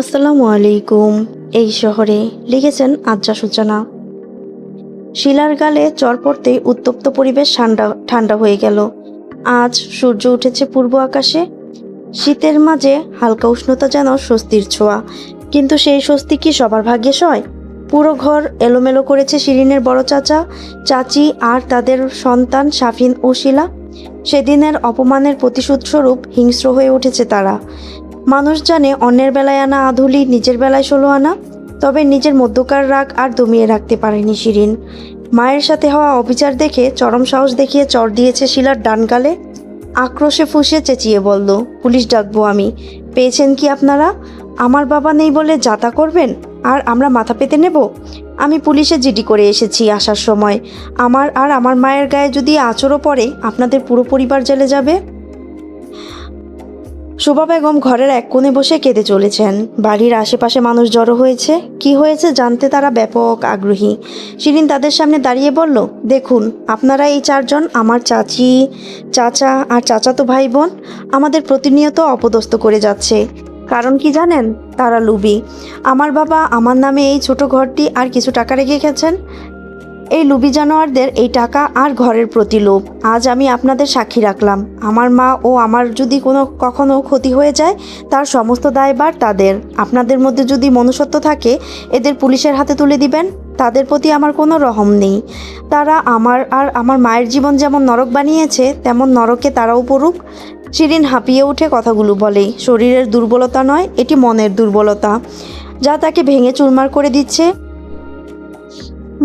আসসালামু আলাইকুম। এই শহরে লিখেছেন আজ্জা সূচনা। শিলার গালে চর পড়তেই উত্তপ্ত পরিবেশ ঠান্ডা ঠান্ডা হয়ে গেল। আজ সূর্য উঠেছে পূর্ব আকাশে। শীতের মাঝে হালকা উষ্ণতা যেন স্বস্তির ছোঁয়া। কিন্তু সেই স্বস্তি কি সবার ভাগ্যে সয়? পুরো ঘর এলোমেলো করেছে শিরিনের বড় চাচা, চাচি আর তাদের সন্তান শাফিন ও শিলা। সেদিনের অপমানের প্রতিশোধ স্বরূপ হিংস্র হয়ে উঠেছে তারা। মানুষ জানে অন্যের বেলায় আনা আধুলি, নিজের বেলায় 16 আনা। তবে নিজের মধ্যকার রাগ আর দমিয়ে রাখতে পারেনি শিরিন। মায়ের সাথে হওয়া অবিচার দেখে চরম সাহস দেখিয়ে চড় দিয়েছে শিলার ডান গালে। আক্রোশে ফুঁসে চেঁচিয়ে বলল, পুলিশ ডাকবো আমি। পেয়েছেন কি আপনারা? আমার বাবা নেই বলে যাতা করবেন আর আমরা মাথা পেতে নেব? আমি পুলিশে জিডি করে এসেছি আসার সময়। আমার আর আমার মায়ের গায়ে যদি আঁচড়ও পড়ে, আপনাদের পুরো পরিবার জেলে যাবে। শোভা বেগম ঘরের এক কোণে বসে কেঁদে চলেছেন। বাড়ির আশেপাশে মানুষ জড়ো হয়েছে। কি হয়েছে জানতে তারা ব্যাপক আগ্রহী। শিরিন তাদের সামনে দাঁড়িয়ে বলল, দেখুন, আপনারা এই চারজন আমার চাচি, চাচা আর চাচাতো ভাই বোন আমাদের প্রতিনিয়ত অপদস্থ করে যাচ্ছে। কারণ কি জানেন? তারা লুবি। আমার বাবা আমার নামে এই ছোট ঘরটি আর কিছু টাকা রেখে গেছেন। এই লুবি জানোয়ারদের এই টাকা আর ঘরের প্রতি লোভ। আজ আমি আপনাদের সাক্ষী রাখলাম। আমার মা ও আমার যদি কখনো ক্ষতি হয়ে যায়, তার সমস্ত দায়ভার তাদের। আপনাদের মধ্যে যদি মনুষ্যত্ব থাকে, এদের পুলিশের হাতে তুলে দিবেন। তাদের প্রতি আমার কোনো রহম নেই। তারা আমার আর আমার মায়ের জীবন যেমন নরক বানিয়েছে, তেমন নরকে তারাও পড়ুক। শিরিন হাঁপিয়ে উঠে কথাগুলো বলে। শরীরের দুর্বলতা নয়, এটি মনের দুর্বলতা, যা তাকে ভেঙে চুরমার করে দিচ্ছে।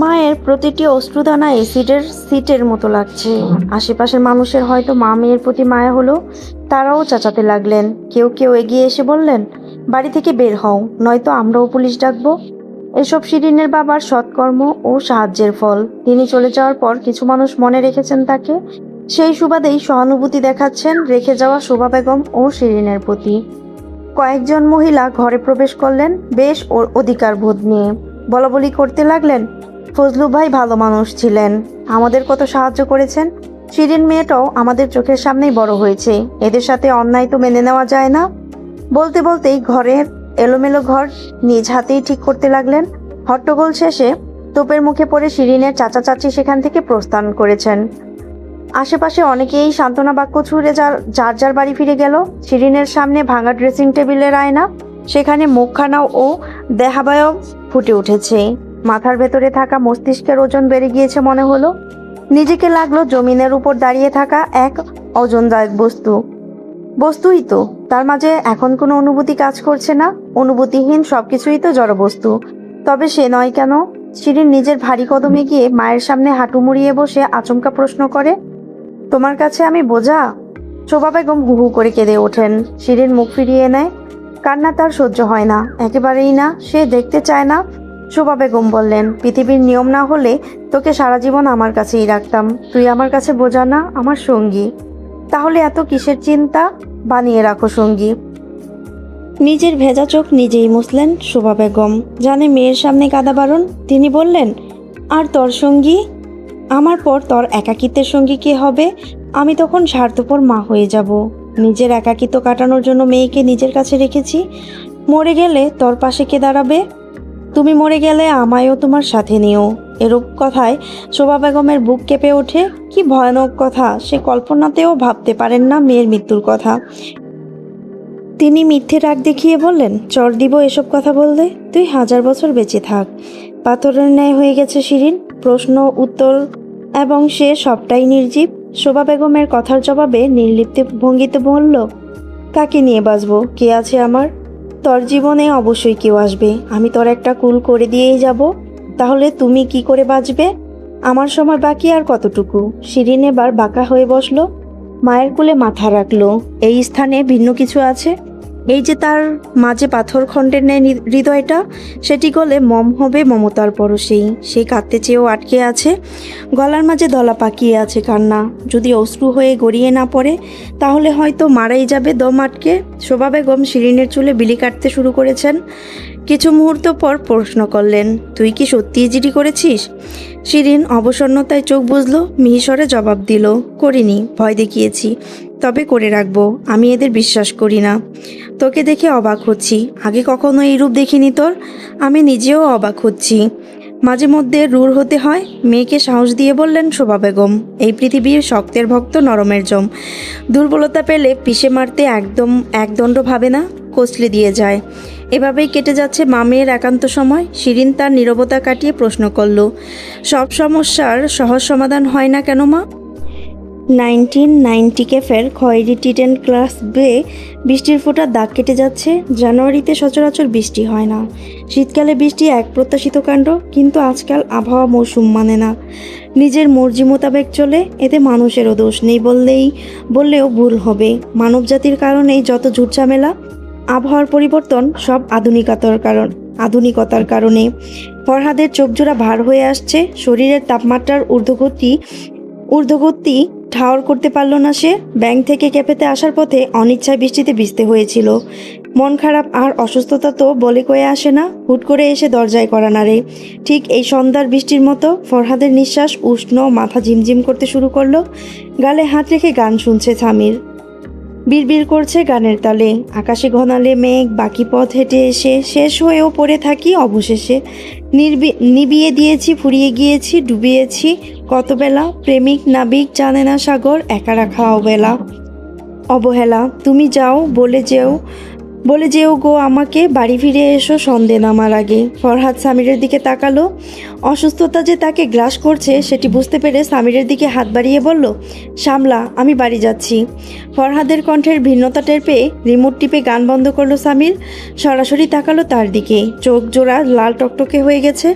মায়ের প্রতিটি অশ্রুদানা অ্যাসিডের সিটের মতো লাগছে। আশেপাশের মানুষের হয়তো মা মেয়ের প্রতি মায়া হলো। তারাও চেঁচাতে লাগলেন। কেউ কেউ এগিয়ে এসে বললেন, বাড়ি থেকে বের হও, নয়তো আমরাও পুলিশ ডাকবো। এসব শিরিনের বাবার সৎকর্ম ও সাহায্যের ফল। তিনি চলে যাওয়ার পর কিছু মানুষ মনে রেখেছেন তাকে। সেই সুবাদেই সহানুভূতি দেখাচ্ছেন রেখে যাওয়া শোভা বেগম ও শিরিনের প্রতি। কয়েকজন মহিলা ঘরে প্রবেশ করলেন বেশ অধিকার বোধ নিয়ে। বলাবলি করতে লাগলেন, ফজলু ভাই ভালো মানুষ ছিলেন, আমাদের কত সাহায্য করেছেন। শিরিন মেয়েটাও আমাদের চোখের সামনেই বড় হয়েছে। এদের সাথে অন্যায় তো মেনে নেওয়া যায় না। বলতে বলতেই ঘরের এলোমেলো ঘর নিজ হাতেই ঠিক করতে লাগলেন। হট্টগোল শেষে তোপের মুখে পড়ে শিরিনের চাচা চাচি সেখান থেকে প্রস্থান করেছেন। আশেপাশে অনেকেই সান্ত্বনা বাক্য ছুড়ে যার যার বাড়ি ফিরে গেল। শিরিনের সামনে ভাঙা ড্রেসিং টেবিলের আয়না, সেখানে মুখখানা ও দেহাবয়ব ফুটে উঠেছে। মাথার ভেতরে থাকা মস্তিষ্কের ওজন বেড়ে গিয়েছে মনে হলো। নিজেকে লাগলো জমিনের উপর দাঁড়িয়ে থাকা এক ওজনদায়ক বস্তুই তো। তার মাঝে এখন কোনো অনুভূতি কাজ করছে না। অনুভূতিহীন সবকিছুই তো জড়বস্তু। তবে সে নয় কেন? শিরিন নিজের ভারী কদমে গিয়ে মায়ের সামনে হাঁটু মুড়িয়ে বসে আচমকা প্রশ্ন করে, তোমার কাছে আমি বোঝা? শোভা বেগম হু হু করে কেঁদে ওঠেন। শিরিন মুখ ফিরিয়ে নেয়। কান্না তার সহ্য হয় না, একেবারেই না। সে দেখতে চায় না। শোভা বেগম বললেন, পৃথিবীর নিয়ম না হলে তোকে সারা জীবন আমার কাছেই রাখতাম। তুই আমার কাছে বোঝা না, আমার সঙ্গী। তাহলে এত কিসের চিন্তা? বানিয়ে রাখো সঙ্গী। নিজের ভেজা চোখ নিজেই মুছলেন শোভা বেগম। জানে মেয়ের সামনে কাঁদা বারণ। তিনি বললেন, আর তোর সঙ্গী? আমার পর তোর একাকিত্বের সঙ্গী কে হবে? আমি তখন স্বার্থপর মা হয়ে যাব। নিজের একাকিত্ব কাটানোর জন্য মেয়েকে নিজের কাছে রেখেছি। মরে গেলে তোর পাশে কে দাঁড়াবে? তুমি মরে গেলে আমায়ও তোমার সাথে নিও। এরূপ কথায় শোভা বেগমের বুক কেঁপে ওঠে। কি ভয়ানক কথা! সে কল্পনাতেও ভাবতে পারেন না মেয়ের মৃত্যুর কথা। তিনি মিথ্যে রাগ দেখিয়ে বললেন, চর দিব এসব কথা বললে? তুই 1000 বছর বেঁচে থাক। পাথরের ন্যায় হয়ে গেছে শিরিন। প্রশ্ন উত্তর এবং সে সবটাই নির্জীব। শোভা বেগমের কথার জবাবে নির্লিপ্ত ভঙ্গিতে বলল, কাকে নিয়ে বাঁচবো? কে আছে আমার? তোর জীবনে অবশ্যই কেউ আসবে। আমি তোর একটা কুল করে দিয়েই যাব। তাহলে তুমি কি করে বাঁচবে? আমার সময় বাকি আর কতটুকু? শিরিন এবার বাঁকা হয়ে বসলো। মায়ের কোলে মাথা রাখলো। এই স্থানে ভিন্ন কিছু আছে। এই যে তার মাঝে পাথর খণ্ডের ন্যায় হৃদয়টা, সেটি গলে মম হবে মমতার পরশেই। সে কাঁদতে চেয়েও আটকে আছে। গলার মাঝে দলা পাকিয়ে আছে কান্না। যদি অশ্রু হয়ে গড়িয়ে না পড়ে, তাহলে হয়তো মারাই যাবে দম আটকে। শোভা বেগম শিরিনের চুলে বিলি কাটতে শুরু করেছেন। কিছু মুহূর্ত পর প্রশ্ন করলেন, তুই কি সত্যিই জিডি করেছিস? শিরিন অবসন্নতায় চোখ বুজলো, মিহিসরে জবাব দিল, করিনি, ভয় দেখিয়েছি। তবে করে রাখবো, আমি এদের বিশ্বাস করি না। তোকে দেখে অবাক হচ্ছি, আগে কখনো এই রূপ দেখিনি তোর। আমি নিজেও অবাক হচ্ছি। মাঝে মধ্যে রূঢ় হতে হয়, মেয়েকে সাহস দিয়ে বললেন শোভা বেগম। এই পৃথিবীর শক্তের ভক্ত নরমের জম। দুর্বলতা পেলে পিষে মারতে একদম একদণ্ড ভাবে না, কচলে দিয়ে যায়। এভাবেই কেটে যাচ্ছে মা মেয়ের একান্ত সময়। শিরিন তার নীরবতা কাটিয়ে প্রশ্ন করল, সব সমস্যার সহজ সমাধান হয় না কেন মা? 1990 ক্যাফের খয়েরি টিটেন ক্লাস বে বৃষ্টির ফোঁটার দাগ কেটে যাচ্ছে। জানুয়ারিতে সচরাচর বৃষ্টি হয় না। শীতকালে বৃষ্টি এক প্রত্যাশিত কাণ্ড, কিন্তু আজকাল আবহাওয়া মৌসুম মানে না, নিজের মর্জি মোতাবেক চলে। এতে মানুষেরও দোষ নেই বললেও ভুল হবে। মানবজাতির কারণেই যত ঝুটঝামেলা। আবহাওয়ার পরিবর্তন সব আধুনিকতার কারণে। ফরহাদের চোখজোড়া ভার হয়ে আসছে। শরীরের তাপমাত্রার ঊর্ধ্বগতি ঠাওর করতে পারল না সে। ব্যাংক থেকে ক্যাফেতে আসার পথে অনিচ্ছায় বৃষ্টিতে ভিজতে হয়েছিল। মন খারাপ আর অসুস্থতা তো বলে কয়ে আসে না, হুট করে এসে দরজায় কড়া নাড়ে। ঠিক এই সন্ধ্যার বৃষ্টির মতো ফরহাদের নিঃশ্বাস উষ্ণ, মাথা ঝিমঝিম করতে শুরু করলো। গালে হাত রেখে গান শুনছে সামির। বিড়বিড় করছে গানের তালে। আকাশে ঘনালে মেঘ, বাকি পথ হেঁটে এসে শেষ হয়েও পড়ে থাকি অবশেষে। নিবিয়ে দিয়েছি, ফুরিয়ে গিয়েছি, ডুবিয়েছি কত বেলা। প্রেমিক নাবিক জানে না সাগর, একা রাখা অবহেলা। তুমি যাও বলে যেও গো আমাকে, বাড়ি ফিরে এসো সন্ধে নামার আগে। ফরহাদ সামিরের দিকে তাকালো। অসুস্থতা যে তাকে গ্রাস করছে সেটি বুঝতে পেরে সামিরের দিকে হাত বাড়িয়ে বলল, সামলা, আমি বাড়ি যাচ্ছি। ফরহাদের কণ্ঠের ভিন্নতা টের পেয়ে রিমোট টিপে গান বন্ধ করলো সামির। সরাসরি তাকালো তার দিকে, চোখ জোড়া লাল টকটকে হয়ে গেছে,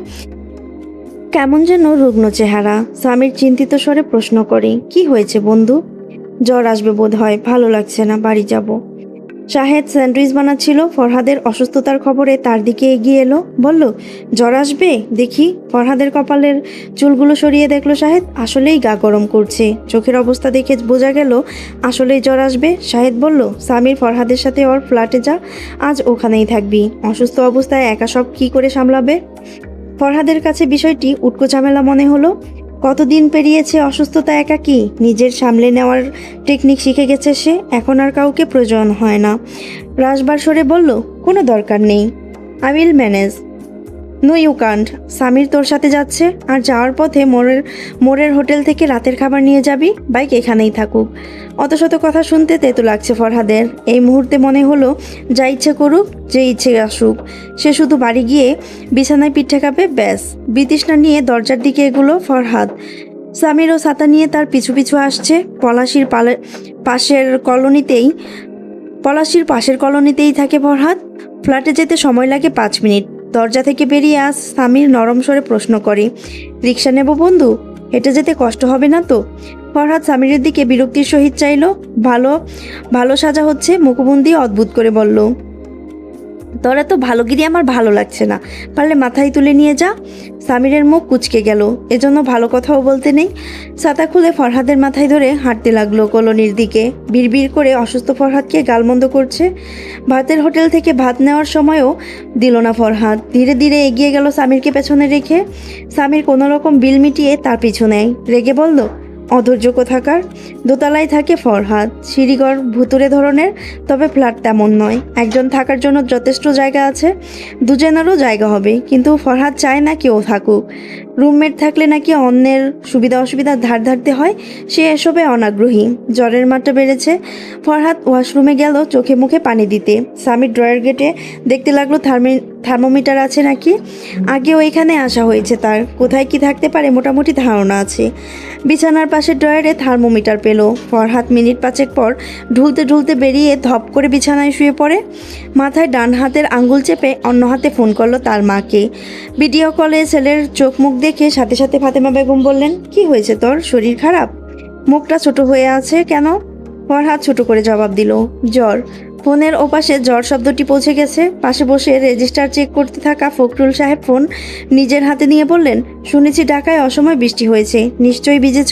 কেমন যেন রুগ্ন চেহারা। সামির চিন্তিত স্বরে প্রশ্ন করে, কি হয়েছে বন্ধু? জ্বর আসবে বোধ হয়, ভালো লাগছে না, বাড়ি যাব। শাহেদ স্যান্ডউইচ বানাচ্ছিল। ফরহাদের অসুস্থতার খবরে তার দিকে এগিয়ে এলো, বলল, জ্বর আসবে দেখি। ফরহাদের কপালের চুলগুলো সরিয়ে দেখলো শাহেদ। আসলেই গা গরম করছে। চোখের অবস্থা দেখে বোঝা গেল আসলেই জ্বর আসবে। শাহেদ বলল, সামির, ফরহাদের সাথে ওর ফ্ল্যাটে যা, আজ ওখানেই থাকবি। অসুস্থ অবস্থায় একা সব কি করে সামলাবে? ফরহাদের কাছে বিষয়টি উটকো ঝামেলা মনে হলো। কতদিন পেরিয়েছে অসুস্থতা, একাকী, নিজের সামলে নেওয়ার টেকনিক শিখে গেছে সে। এখন আর কাউকে প্রয়োজন হয় না। রাশবার সরে বলল, কোনো দরকার নেই, I will manage. No you can't. Samir তোর সাথে যাচ্ছে, আর যাওয়ার পথে মোড়ের হোটেল থেকে রাতের খাবার নিয়ে যাবি। বাইক এখানেই থাকুক। অত শত কথা শুনতে তেতো লাগছে ফরহাদের। এই মুহূর্তে মনে হলো যা ইচ্ছে করুক, যে ইচ্ছে আসুক, সে শুধু বাড়ি গিয়ে বিছানায় পিঠ ঠেকাবে, ব্যাস। বিতৃষ্ণা নিয়ে দরজার দিকে এগুলো ফরহাদ। সামিরও ছাতা নিয়ে তার পিছু পিছু আসছে। পলাশির পাশের কলোনিতেই থাকে ফরহাদ। ফ্ল্যাটে যেতে সময় লাগে 5 মিনিট। দরজা থেকে বেরিয়ে সামির নরম স্বরে প্রশ্ন করে, রিক্সা নেব বন্ধু? হেঁটে যেতে কষ্ট হবে না তো? ফরহাদ সামিরের দিকে বিরক্তির সহিত চাইল। ভালো সাজা হচ্ছে, মুখবন্দি অদ্ভুত করে বলল, তোর এত ভালোগিরি আমার ভালো লাগছে না, পারলে মাথায় তুলে নিয়ে যা। সামিরের মুখ কুঁচকে গেল, এজন্য ভালো কথাও বলতে নেই। ছাতা খুলে ফরহাদের মাথায় ধরে হাঁটতে লাগলো কলোনির দিকে। বিড়বিড় করে অসুস্থ ফরহাদকে গালমন্দ করছে। ভাতের হোটেল থেকে ভাত নেওয়ার সময়ও দিল না ফরহাদ। ধীরে ধীরে এগিয়ে গেল সামিরকে পেছনে রেখে। সামির কোনো রকম বিল মিটিয়ে তার পিছু নেয়। রেগে বলল, অধৈর্য কোথাকার। দোতলায় থাকে ফরহাদ। সিঁড়িঘর ভুতুরে ধরনের, তবে ফ্ল্যাট তেমন নয়। একজন থাকার জন্য যথেষ্ট জায়গা আছে, দুজনেরও জায়গা হবে, কিন্তু ফরহাদ চায় না কেউ থাকুক। রুমমেট থাকলে নাকি অন্যের সুবিধা অসুবিধা ধার ধারতে হয়, সে এসবে অনাগ্রহী। জ্বরের মাত্রা বেড়েছে। ফরহাদ ওয়াশরুমে গেল চোখে মুখে পানি দিতে। সামির ড্রয়ার গেটে দেখতে লাগলো থার্মোমিটার আছে নাকি। আগেও এখানে আসা হয়েছে তার, কোথায় কি থাকতে পারে মোটামুটি ধারণা আছে। বিছানার পাশে ড্রয়ারে থার্মোমিটার পেল। ফরহাদ মিনিট 5 পর ঢুলতে ঢুলতে বেরিয়ে ধপ করে বিছানায় শুয়ে পড়ে। মাথায় ডান হাতের আঙ্গুল চেপে অন্য হাতে ফোন করলো তার মাকে। ভিডিও কলে ছেলের চোখ মুখ দেখে সাথে সাথে ফাতেমা বেগম বললেন, কি হয়েছে তোর, শরীর খারাপ? মুখটা ছোট হয়ে আছে কেন? ফরহাদ ছোট করে জবাব দিল, জ্বর। ফোনের ওপাশে জ্বর শব্দটি পৌঁছে গেছে। পাশে বসে রেজিস্টার চেক করতে থাকা ফখরুল সাহেব ফোন নিজের হাতে নিয়ে বললেন, শুনেছি ঢাকায় অসময় বৃষ্টি হয়েছে, নিশ্চয়ই ভিজেছ।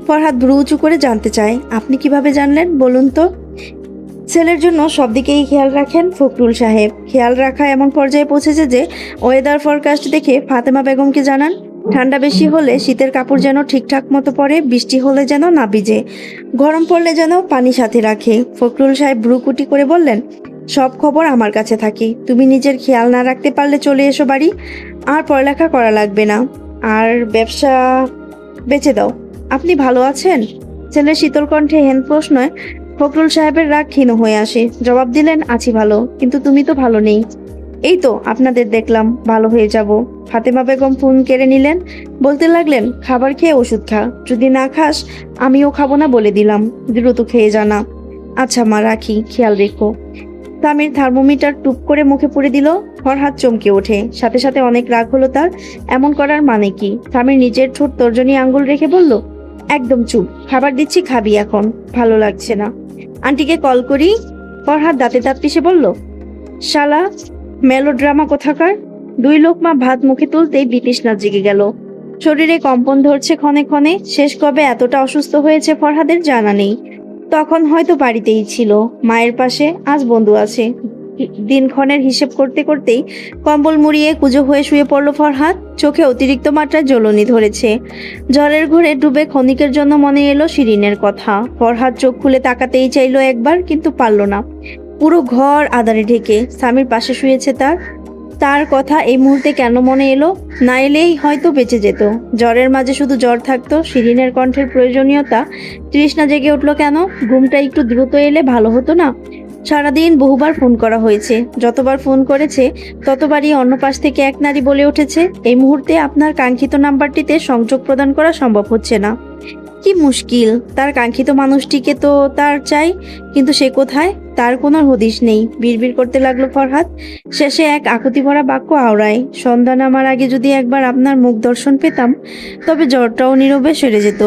ফরহাদ ভ্রু উঁচু করে জানতে চায়, আপনি কিভাবে জানলেন বলুন তো? ছেলের জন্য সব দিকেই খেয়াল রাখেন ফখরুল সাহেব। খেয়াল রাখা এমন পর্যায়ে পৌঁছেছে যে ওয়েদার ফরকাস্ট দেখে ফাতেমা বেগমকে জানান, ঠান্ডা বেশি হলে শীতের কাপড় যেন ঠিকঠাক মতো পরে, বৃষ্টি হলে যেন না ভিজে, গরম পড়লে যেন পানি সাথে রাখে। ফখরুল সাহেব ভ্রুকুটি করে বললেন, সব খবর আমার কাছে থাকি, তুমি নিজের খেয়াল না রাখতে পারলে চলে এসো বাড়ি। আর পড়ালেখা করা লাগবে না, আর ব্যবসা বেচে দাও। আপনি ভালো আছেন? ছেলের শীতল কণ্ঠে হেন প্রশ্নয় ফখরুল সাহেবের রাগ ক্ষীণ হয়ে আসে। জবাব দিলেন, আছি ভালো, কিন্তু তুমি তো ভালো নেই। এই তো আপনাদের দেখলাম, ভালো হয়ে যাব। ফাতেমা বেগম ফোন কেড়ে নিলেন, বলতে লাগলেন, খাবার খেয়ে ওষুধ খা, যদি না খাস আমিও খাবো না বলে দিলাম, দ্রুত খেয়ে জানা। আচ্ছা মা, রাখি, খেয়াল রেখো। স্বামীর থার্মোমিটার টুপ করে মুখে পুরে দিল। ফরহাদ চমকে ওঠে, সাথে সাথে অনেক রাগ হলো তার। এমন করার মানে কি? স্বামীর নিজের ঠোঁট তর্জনী আঙ্গুল রেখে বলল, একদম চুপ, খাবার দিচ্ছি, খাবি এখন। ভালো লাগছে না, আন্টিকে কল করি। ফরহাদ দাঁতে দাঁত পিষে বলল, শালা মেলোড্রামা কোথাকার। দুই লোকমা ভাত মুখে তুলতেই বিতৃষ্ণা জেগে গেল। শরীরে কম্পন ধরছে ক্ষণে ক্ষণে। শেষ কবে এতটা অসুস্থ হয়েছে ফরহাদের জানা নেই। তখন হয়তো বাড়িতেই ছিল, মায়ের পাশে, আজ বন্ধু আছে। দিনক্ষণের হিসেব করতে করতেই কম্বল মুড়িয়ে কুঁজো হয়ে শুয়ে পড়ল ফরহাদ। চোখে অতিরিক্ত মাত্রায় জ্বলনি ধরেছে। জ্বরের ঘোরে ডুবে ক্ষণিকের জন্য মনে এলো শিরিনের কথা। ফরহাদ চোখ খুলে তাকাতেই চাইলো একবার, কিন্তু পারল না। পুরো ঘর আঁধারে ঢেকে। স্বামীর পাশে শুয়েছে তার। তার কথা এই মুহূর্তে কেন মনে এলো? না এলেই হয়তো বেঁচে যেত। জ্বরের মাঝে শুধু জ্বর থাকতো। শিরিনের কণ্ঠের প্রয়োজনীয়তা। তৃষ্ণা জেগে উঠলো কেন? ঘুমটা একটু দ্রুত এলে ভালো হতো না? সারাদিন বহুবার ফোন করা হয়েছে। যতবার ফোন করেছে ততবারই অন্য পাশ থেকে এক নারী বলে উঠেছে, এই মুহূর্তে আপনার কাঙ্ক্ষিত নাম্বারটিতে সংযোগ প্রদান করা সম্ভব হচ্ছে না। কি মুশকিল! তার কাঙ্ক্ষিত মানুষটিকে তো তার চাই, কিন্তু সে কোথায়? তার কোনো হদিশ নেই। বিড়বিড় করতে লাগলো ফরহাদ। শেষে এক আকুতি ভরা বাক্য আওড়ায়, সন্ধ্যা নামার আগে যদি একবার আপনার মুখ দর্শন পেতাম, তবে জ্বরটাও নীরবে সেরে যেত।